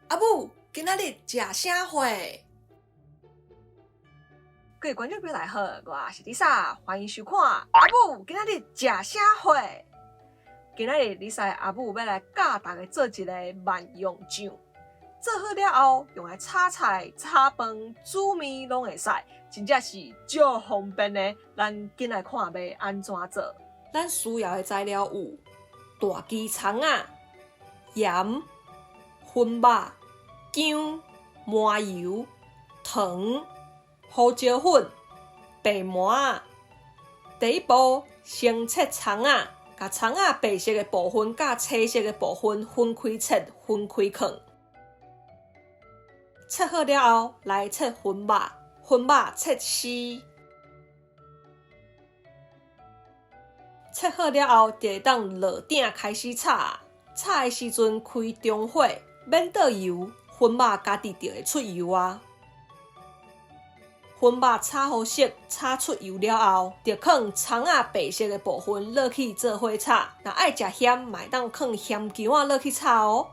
阿母，今仔日食啥货？各位观众朋友大家好，我是 Lisa， 欢迎收看阿母今仔日食啥货。今仔日 Lisa 阿母要来教大家做一个万用酱，做好了后用来炒菜、炒饭、煮面拢会使，真正是足方便的。咱紧来看要安怎做。咱需要的材料有大鸡肠仔、盐、粉肉、姜、麻油、糖、胡椒粉、白麻仔。第一步，先切肠仔，把肠仔白色的部分甲青色的部分分开切，分开放。切好了后，来切粉肉，粉肉切丝。切好了后，就会当落鼎开始炒。炒的时阵开中火，免倒油，粉肉家己就会出油啊。粉肉炒好色，炒出油了后，就放肠仔白色的部分落去做伙炒。若爱食咸，嘛会当放咸姜仔落去炒哦。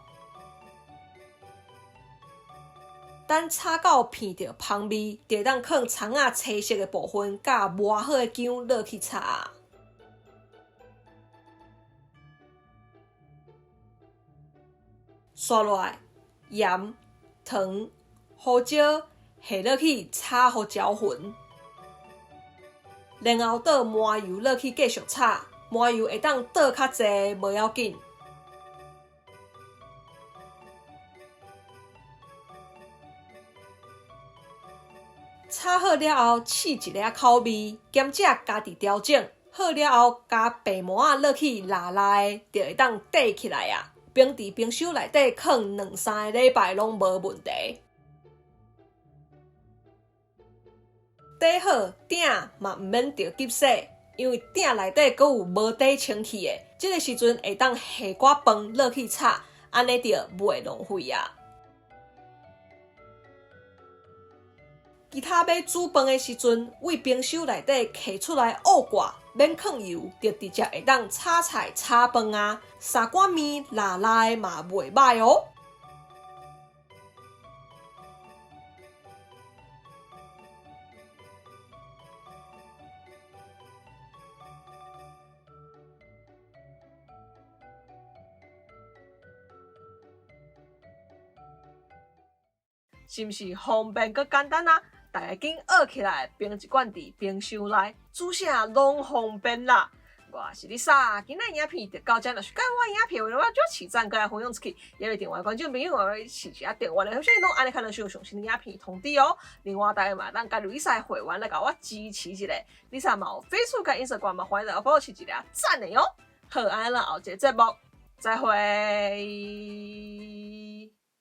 等炒到闻到香味，就会当放肠仔青色的部分甲磨好的姜落去炒。刷落来盐、糖、胡椒下落去炒互焦浑，然后倒麻油落去继续炒，麻油会当倒较济，无要紧。炒好了后，试一下口味，咸食家己调整。好了后，加白麻仔落去辣辣的，就会当缀起来啊。冰伫冰箱内底放2-3个礼拜拢无问题。底好鼎嘛毋免着急洗，因为鼎内底阁有无底清气的，这个时阵会当下寡饭落去炒，安尼着袂浪费啊。其他要煮饭的时阵，为冰箱内底摕出来沤挂，免放油，就直接会当炒菜、炒饭啊，三碗面辣辣的嘛袂歹哦。是毋是方便佮简单啊？大家紧学起来，冰一罐伫冰箱内，煮啥拢方便啦。我是 Lisa， 今日影片就到这，若是喜欢我影片，为了我就起赞，佮来分享出去，也要订阅观众朋友，我要试一下订阅的，有啥拢安尼看到上新的影片通知哦。另外，大家嘛当加入 Lisa 会员来甲我支持一下 ，Lisa 嘛有 Facebook 甲 Instagram 嘛，欢迎大家帮我起一个赞的哟。好，安尼啦，后一个节目再会。